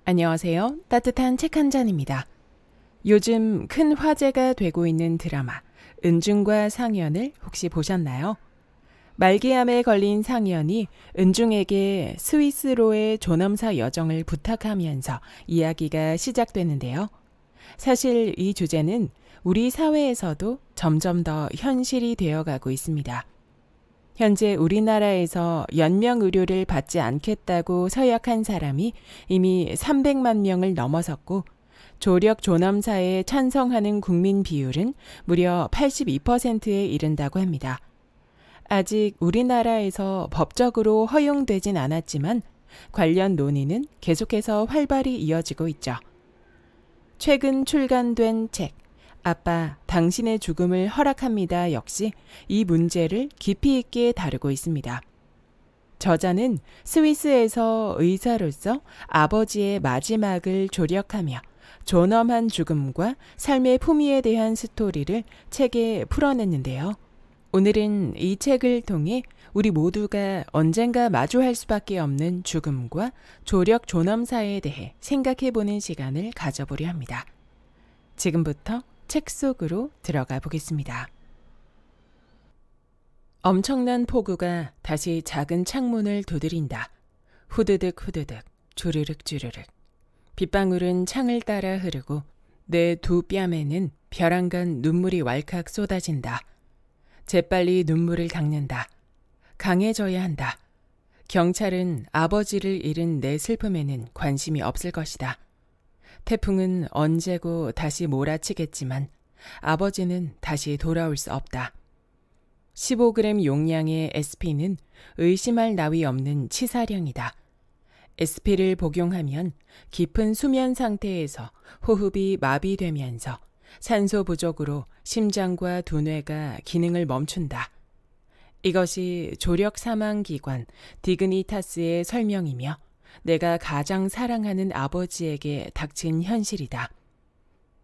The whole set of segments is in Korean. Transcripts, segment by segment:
안녕하세요. 따뜻한 책 한 잔입니다. 요즘 큰 화제가 되고 있는 드라마 은중과 상현을 혹시 보셨나요? 말기암에 걸린 상현이 은중에게 스위스로의 존엄사 여정을 부탁하면서 이야기가 시작되는데요. 사실 이 주제는 우리 사회에서도 점점 더 현실이 되어가고 있습니다. 현재 우리나라에서 연명 의료를 받지 않겠다고 서약한 사람이 이미 300만 명을 넘어섰고 조력 존엄사에 찬성하는 국민 비율은 무려 82%에 이른다고 합니다. 아직 우리나라에서 법적으로 허용되진 않았지만 관련 논의는 계속해서 활발히 이어지고 있죠. 최근 출간된 책 아빠, 당신의 죽음을 허락합니다 역시 이 문제를 깊이 있게 다루고 있습니다. 저자는 스위스에서 의사로서 아버지의 마지막을 조력하며 존엄한 죽음과 삶의 품위에 대한 스토리를 책에 풀어냈는데요. 오늘은 이 책을 통해 우리 모두가 언젠가 마주할 수밖에 없는 죽음과 조력 존엄사에 대해 생각해보는 시간을 가져보려 합니다. 지금부터 책 속으로 들어가 보겠습니다. 엄청난 폭우가 다시 작은 창문을 두드린다. 후드득 후드득, 주르륵 주르륵. 빗방울은 창을 따라 흐르고 내 두 뺨에는 벼랑간 눈물이 왈칵 쏟아진다. 재빨리 눈물을 닦는다. 강해져야 한다. 경찰은 아버지를 잃은 내 슬픔에는 관심이 없을 것이다. 태풍은 언제고 다시 몰아치겠지만 아버지는 다시 돌아올 수 없다. 15g 용량의 SP는 의심할 나위 없는 치사량이다. SP를 복용하면 깊은 수면 상태에서 호흡이 마비되면서 산소 부족으로 심장과 두뇌가 기능을 멈춘다. 이것이 조력 사망 기관 디그니타스의 설명이며 내가 가장 사랑하는 아버지에게 닥친 현실이다.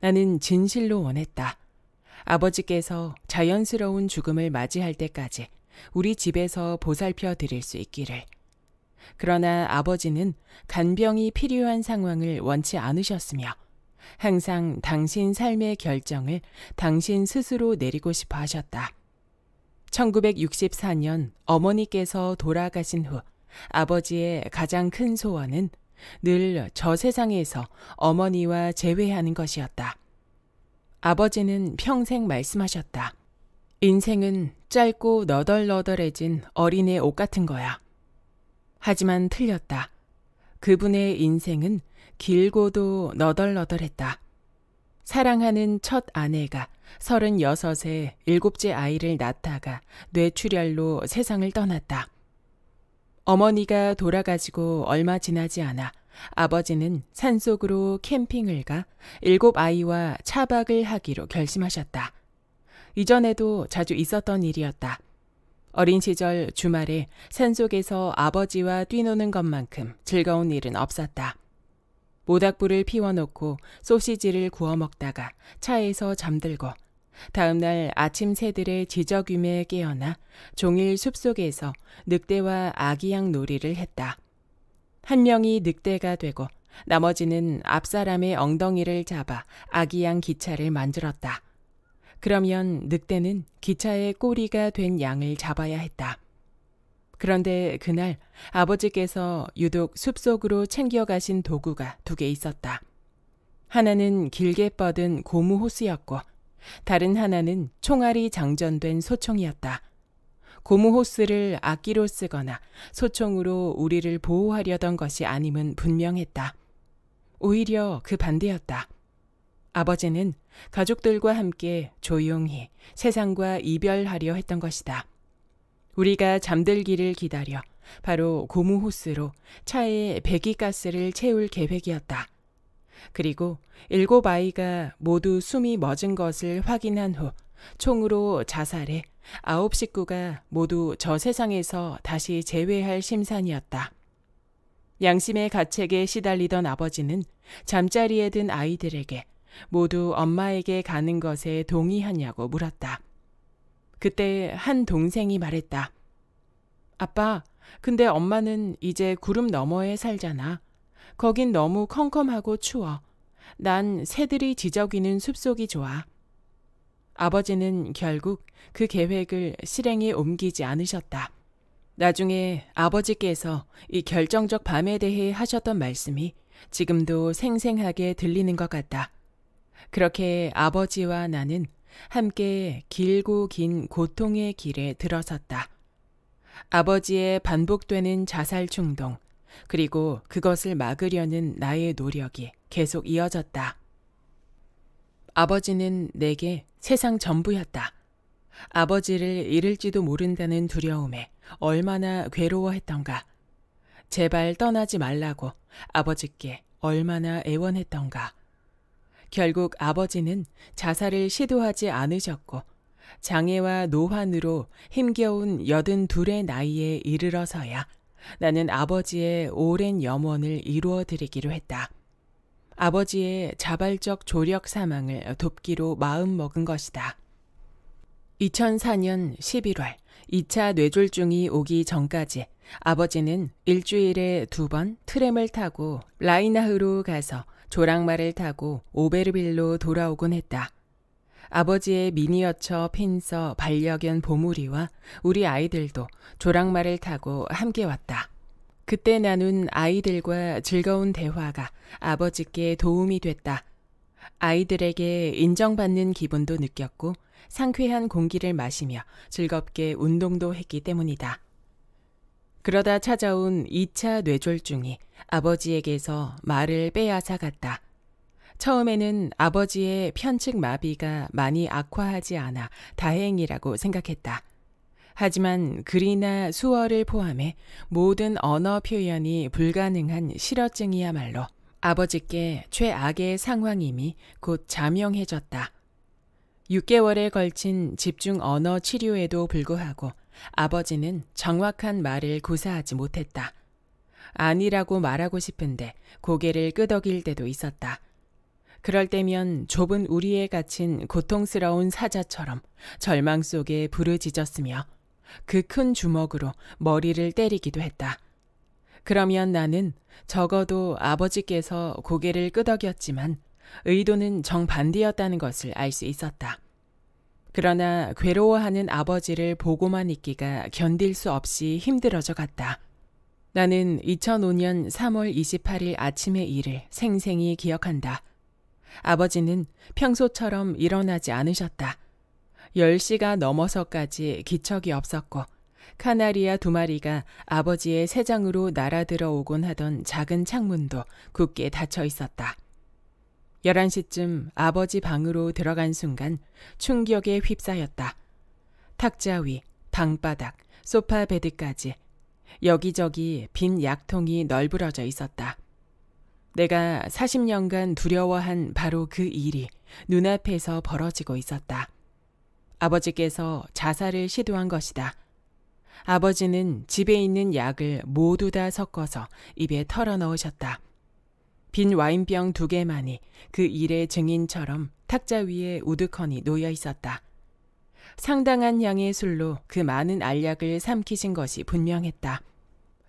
나는 진실로 원했다. 아버지께서 자연스러운 죽음을 맞이할 때까지 우리 집에서 보살펴 드릴 수 있기를. 그러나 아버지는 간병이 필요한 상황을 원치 않으셨으며 항상 당신 삶의 결정을 당신 스스로 내리고 싶어 하셨다. 1964년 어머니께서 돌아가신 후 아버지의 가장 큰 소원은 늘 저 세상에서 어머니와 재회하는 것이었다. 아버지는 평생 말씀하셨다. 인생은 짧고 너덜너덜해진 어린애 옷 같은 거야. 하지만 틀렸다. 그분의 인생은 길고도 너덜너덜했다. 사랑하는 첫 아내가 36에 7째 아이를 낳다가 뇌출혈로 세상을 떠났다. 어머니가 돌아가시고 얼마 지나지 않아 아버지는 산속으로 캠핑을 가 7아이와 차박을 하기로 결심하셨다. 이전에도 자주 있었던 일이었다. 어린 시절 주말에 산속에서 아버지와 뛰노는 것만큼 즐거운 일은 없었다. 모닥불을 피워놓고 소시지를 구워 먹다가 차에서 잠들고 다음날 아침 새들의 지저귀매에 깨어나 종일 숲속에서 늑대와 아기양 놀이를 했다. 한 명이 늑대가 되고 나머지는 앞사람의 엉덩이를 잡아 아기양 기차를 만들었다. 그러면 늑대는 기차의 꼬리가 된 양을 잡아야 했다. 그런데 그날 아버지께서 유독 숲속으로 챙겨가신 도구가 2개 있었다. 하나는 길게 뻗은 고무 호스였고 다른 하나는 총알이 장전된 소총이었다. 고무 호스를 악기로 쓰거나 소총으로 우리를 보호하려던 것이 아님은 분명했다. 오히려 그 반대였다. 아버지는 가족들과 함께 조용히 세상과 이별하려 했던 것이다. 우리가 잠들기를 기다려 바로 고무 호스로 차에 배기가스를 채울 계획이었다. 그리고 7아이가 모두 숨이 멎은 것을 확인한 후 총으로 자살해 9식구가 모두 저 세상에서 다시 재회할 심산이었다. 양심의 가책에 시달리던 아버지는 잠자리에 든 아이들에게 모두 엄마에게 가는 것에 동의하냐고 물었다. 그때 한 동생이 말했다. 아빠, 근데 엄마는 이제 구름 너머에 살잖아. 거긴 너무 컴컴하고 추워. 난 새들이 지저귀는 숲속이 좋아. 아버지는 결국 그 계획을 실행에 옮기지 않으셨다. 나중에 아버지께서 이 결정적 밤에 대해 하셨던 말씀이 지금도 생생하게 들리는 것 같다. 그렇게 아버지와 나는 함께 길고 긴 고통의 길에 들어섰다. 아버지의 반복되는 자살 충동, 그리고 그것을 막으려는 나의 노력이 계속 이어졌다. 아버지는 내게 세상 전부였다. 아버지를 잃을지도 모른다는 두려움에 얼마나 괴로워했던가. 제발 떠나지 말라고 아버지께 얼마나 애원했던가. 결국 아버지는 자살을 시도하지 않으셨고 장애와 노환으로 힘겨운 82의 나이에 이르러서야 나는 아버지의 오랜 염원을 이루어드리기로 했다. 아버지의 자발적 조력 사망을 돕기로 마음먹은 것이다. 2004년 11월 2차 뇌졸중이 오기 전까지 아버지는 일주일에 2번 트램을 타고 라이나흐로 가서 조랑말을 타고 오베르빌로 돌아오곤 했다. 아버지의 미니어처 핀서 반려견 보물이와 우리 아이들도 조랑말을 타고 함께 왔다. 그때 나눈 아이들과 즐거운 대화가 아버지께 도움이 됐다. 아이들에게 인정받는 기분도 느꼈고 상쾌한 공기를 마시며 즐겁게 운동도 했기 때문이다. 그러다 찾아온 2차 뇌졸중이 아버지에게서 말을 빼앗아 갔다. 처음에는 아버지의 편측 마비가 많이 악화하지 않아 다행이라고 생각했다. 하지만 글이나 수어를 포함해 모든 언어 표현이 불가능한 실어증이야말로 아버지께 최악의 상황임이 곧 자명해졌다. 6개월에 걸친 집중 언어 치료에도 불구하고 아버지는 정확한 말을 구사하지 못했다. 아니라고 말하고 싶은데 고개를 끄덕일 때도 있었다. 그럴 때면 좁은 우리에 갇힌 고통스러운 사자처럼 절망 속에 부르짖었으며 그 큰 주먹으로 머리를 때리기도 했다. 그러면 나는 적어도 아버지께서 고개를 끄덕였지만 의도는 정반대였다는 것을 알 수 있었다. 그러나 괴로워하는 아버지를 보고만 있기가 견딜 수 없이 힘들어져 갔다. 나는 2005년 3월 28일 아침의 일을 생생히 기억한다. 아버지는 평소처럼 일어나지 않으셨다. 10시가 넘어서까지 기척이 없었고 카나리아 2마리가 아버지의 새장으로 날아들어 오곤 하던 작은 창문도 굳게 닫혀 있었다. 11시쯤 아버지 방으로 들어간 순간 충격에 휩싸였다. 탁자 위, 방바닥, 소파 베드까지 여기저기 빈 약통이 널브러져 있었다. 내가 40년간 두려워한 바로 그 일이 눈앞에서 벌어지고 있었다. 아버지께서 자살을 시도한 것이다. 아버지는 집에 있는 약을 모두 다 섞어서 입에 털어 넣으셨다. 빈 와인병 2개만이 그 일의 증인처럼 탁자 위에 우두커니 놓여 있었다. 상당한 양의 술로 그 많은 알약을 삼키신 것이 분명했다.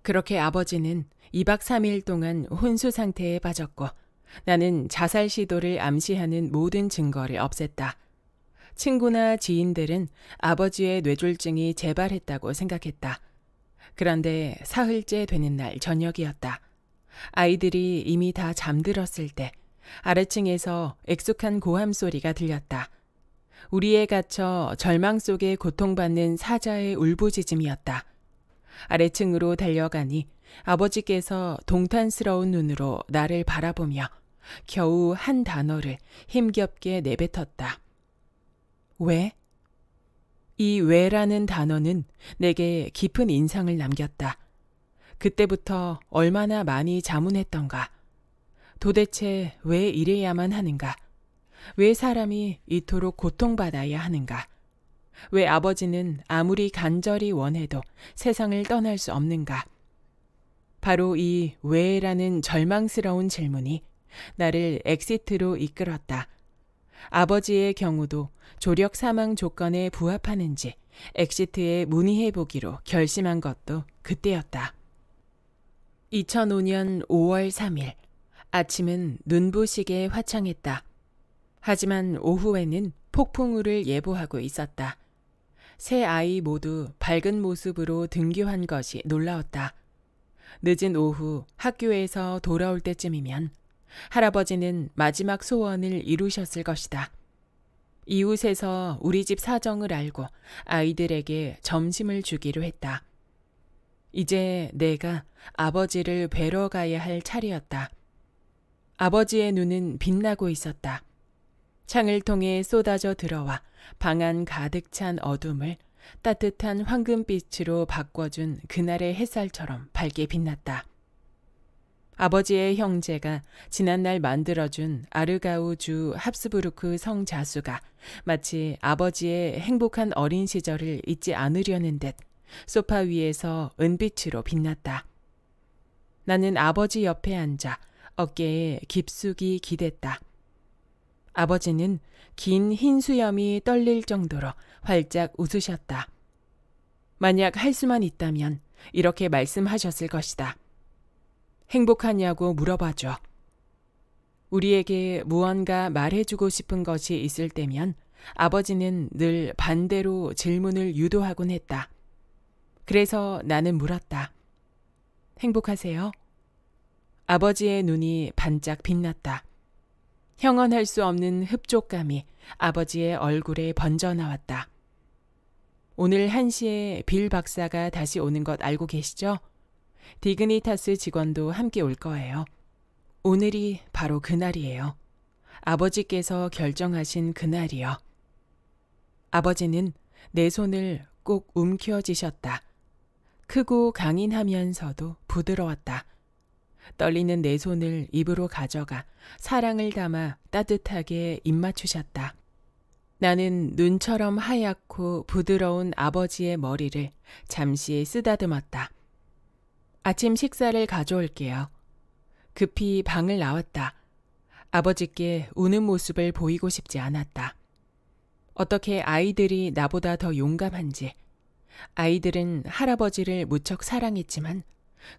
그렇게 아버지는 2박 3일 동안 혼수 상태에 빠졌고 나는 자살 시도를 암시하는 모든 증거를 없앴다. 친구나 지인들은 아버지의 뇌졸중이 재발했다고 생각했다. 그런데 사흘째 되는 날 저녁이었다. 아이들이 이미 다 잠들었을 때 아래층에서 익숙한 고함 소리가 들렸다. 우리에 갇혀 절망 속에 고통받는 사자의 울부짖음이었다. 아래층으로 달려가니 아버지께서 동탄스러운 눈으로 나를 바라보며 겨우 한 단어를 힘겹게 내뱉었다. 왜? 이 왜라는 단어는 내게 깊은 인상을 남겼다. 그때부터 얼마나 많이 자문했던가. 도대체 왜 이래야만 하는가? 왜 사람이 이토록 고통받아야 하는가? 왜 아버지는 아무리 간절히 원해도 세상을 떠날 수 없는가? 바로 이 왜라는 절망스러운 질문이 나를 엑시트로 이끌었다. 아버지의 경우도 조력 사망 조건에 부합하는지 엑시트에 문의해보기로 결심한 것도 그때였다. 2005년 5월 3일 아침은 눈부시게 화창했다. 하지만 오후에는 폭풍우를 예보하고 있었다. 세 아이 모두 밝은 모습으로 등교한 것이 놀라웠다. 늦은 오후 학교에서 돌아올 때쯤이면 할아버지는 마지막 소원을 이루셨을 것이다. 이웃에서 우리 집 사정을 알고 아이들에게 점심을 주기로 했다. 이제 내가 아버지를 뵈러 가야 할 차례였다. 아버지의 눈은 빛나고 있었다. 창을 통해 쏟아져 들어와 방 안 가득 찬 어둠을 따뜻한 황금빛으로 바꿔준 그날의 햇살처럼 밝게 빛났다. 아버지의 형제가 지난날 만들어준 아르가우주 합스부르크 성 자수가 마치 아버지의 행복한 어린 시절을 잊지 않으려는 듯 소파 위에서 은빛으로 빛났다. 나는 아버지 옆에 앉아 어깨에 깊숙이 기댔다. 아버지는 긴 흰 수염이 떨릴 정도로 활짝 웃으셨다. 만약 할 수만 있다면 이렇게 말씀하셨을 것이다. 행복하냐고 물어봐줘. 우리에게 무언가 말해주고 싶은 것이 있을 때면 아버지는 늘 반대로 질문을 유도하곤 했다. 그래서 나는 물었다. 행복하세요? 아버지의 눈이 반짝 빛났다. 형언할 수 없는 흡족감이 아버지의 얼굴에 번져 나왔다. 오늘 1시에 빌 박사가 다시 오는 것 알고 계시죠? 디그니타스 직원도 함께 올 거예요. 오늘이 바로 그날이에요. 아버지께서 결정하신 그날이요. 아버지는 내 손을 꼭 움켜쥐셨다. 크고 강인하면서도 부드러웠다. 떨리는 내 손을 입으로 가져가 사랑을 담아 따뜻하게 입맞추셨다. 나는 눈처럼 하얗고 부드러운 아버지의 머리를 잠시 쓰다듬었다. 아침 식사를 가져올게요. 급히 방을 나왔다. 아버지께 우는 모습을 보이고 싶지 않았다. 어떻게 아이들이 나보다 더 용감한지. 아이들은 할아버지를 무척 사랑했지만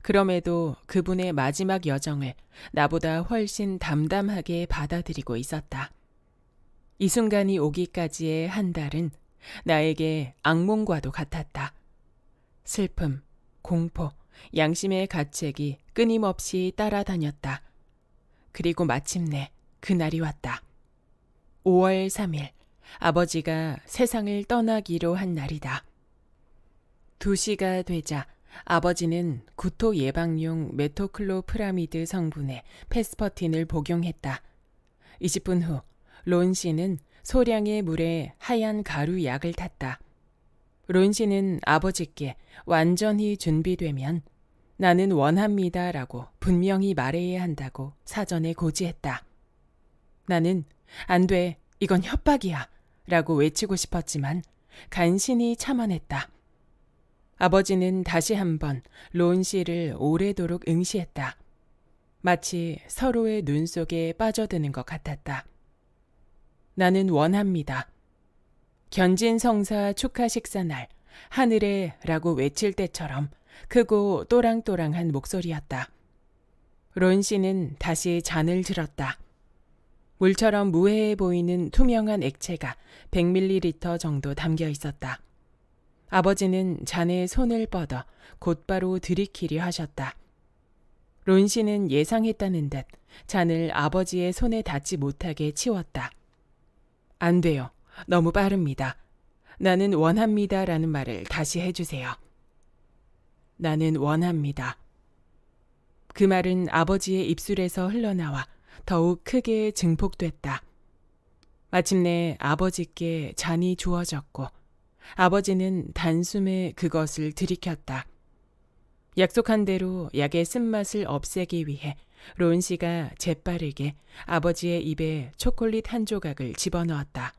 그럼에도 그분의 마지막 여정을 나보다 훨씬 담담하게 받아들이고 있었다. 이 순간이 오기까지의 한 달은 나에게 악몽과도 같았다. 슬픔, 공포, 양심의 가책이 끊임없이 따라다녔다. 그리고 마침내 그날이 왔다. 5월 3일, 아버지가 세상을 떠나기로 한 날이다. 2시가 되자 아버지는 구토 예방용 메토클로프라미드 성분의 페스퍼틴을 복용했다. 20분 후 론 씨는 소량의 물에 하얀 가루 약을 탔다. 론 씨는 아버지께 완전히 준비되면 나는 원합니다라고 분명히 말해야 한다고 사전에 고지했다. 나는 안 돼, 이건 협박이야 라고 외치고 싶었지만 간신히 참아냈다. 아버지는 다시 한번 론 씨를 오래도록 응시했다. 마치 서로의 눈 속에 빠져드는 것 같았다. 나는 원합니다. 견진성사 축하 식사 날 하늘에 라고 외칠 때처럼 크고 또랑또랑한 목소리였다. 론 씨는 다시 잔을 들었다. 물처럼 무해해 보이는 투명한 액체가 100ml 정도 담겨 있었다. 아버지는 잔에 손을 뻗어 곧바로 들이키려 하셨다. 론 씨는 예상했다는 듯 잔을 아버지의 손에 닿지 못하게 치웠다. 안 돼요. 너무 빠릅니다. 나는 원합니다라는 말을 다시 해주세요. 나는 원합니다. 그 말은 아버지의 입술에서 흘러나와 더욱 크게 증폭됐다. 마침내 아버지께 잔이 주어졌고 아버지는 단숨에 그것을 들이켰다. 약속한 대로 약의 쓴맛을 없애기 위해 론 씨가 재빠르게 아버지의 입에 초콜릿 한 조각을 집어넣었다.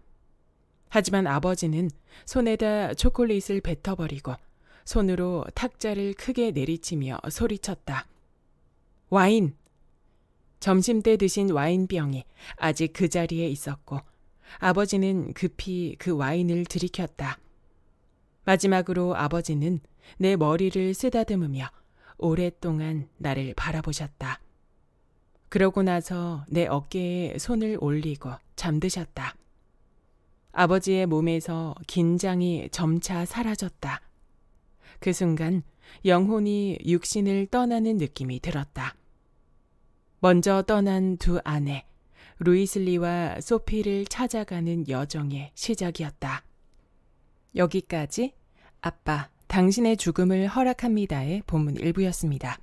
하지만 아버지는 손에다 초콜릿을 뱉어버리고 손으로 탁자를 크게 내리치며 소리쳤다. 와인! 점심때 드신 와인병이 아직 그 자리에 있었고 아버지는 급히 그 와인을 들이켰다. 마지막으로 아버지는 내 머리를 쓰다듬으며 오랫동안 나를 바라보셨다. 그러고 나서 내 어깨에 손을 올리고 잠드셨다. 아버지의 몸에서 긴장이 점차 사라졌다. 그 순간 영혼이 육신을 떠나는 느낌이 들었다. 먼저 떠난 두 아내, 루이슬리와 소피를 찾아가는 여정의 시작이었다. 여기까지 아빠, 당신의 죽음을 허락합니다의 본문 일부였습니다.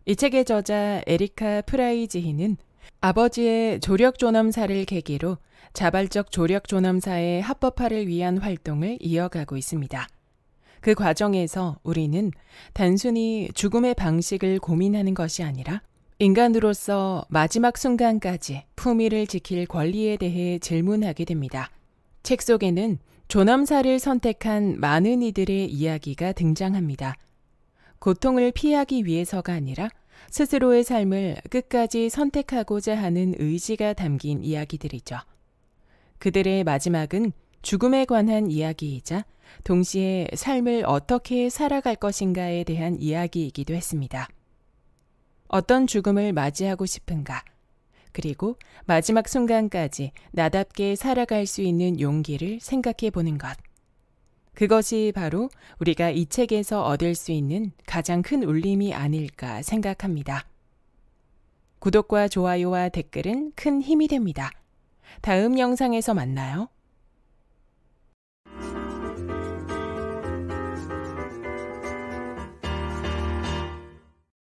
이 책의 저자 에리카 프라이지히는 아버지의 조력존엄사를 계기로 자발적 조력존엄사의 합법화를 위한 활동을 이어가고 있습니다. 그 과정에서 우리는 단순히 죽음의 방식을 고민하는 것이 아니라 인간으로서 마지막 순간까지 품위를 지킬 권리에 대해 질문하게 됩니다. 책 속에는 존엄사를 선택한 많은 이들의 이야기가 등장합니다. 고통을 피하기 위해서가 아니라 스스로의 삶을 끝까지 선택하고자 하는 의지가 담긴 이야기들이죠. 그들의 마지막은 죽음에 관한 이야기이자 동시에 삶을 어떻게 살아갈 것인가에 대한 이야기이기도 했습니다. 어떤 죽음을 맞이하고 싶은가? 그리고 마지막 순간까지 나답게 살아갈 수 있는 용기를 생각해 보는 것. 그것이 바로 우리가 이 책에서 얻을 수 있는 가장 큰 울림이 아닐까 생각합니다. 구독과 좋아요와 댓글은 큰 힘이 됩니다. 다음 영상에서 만나요.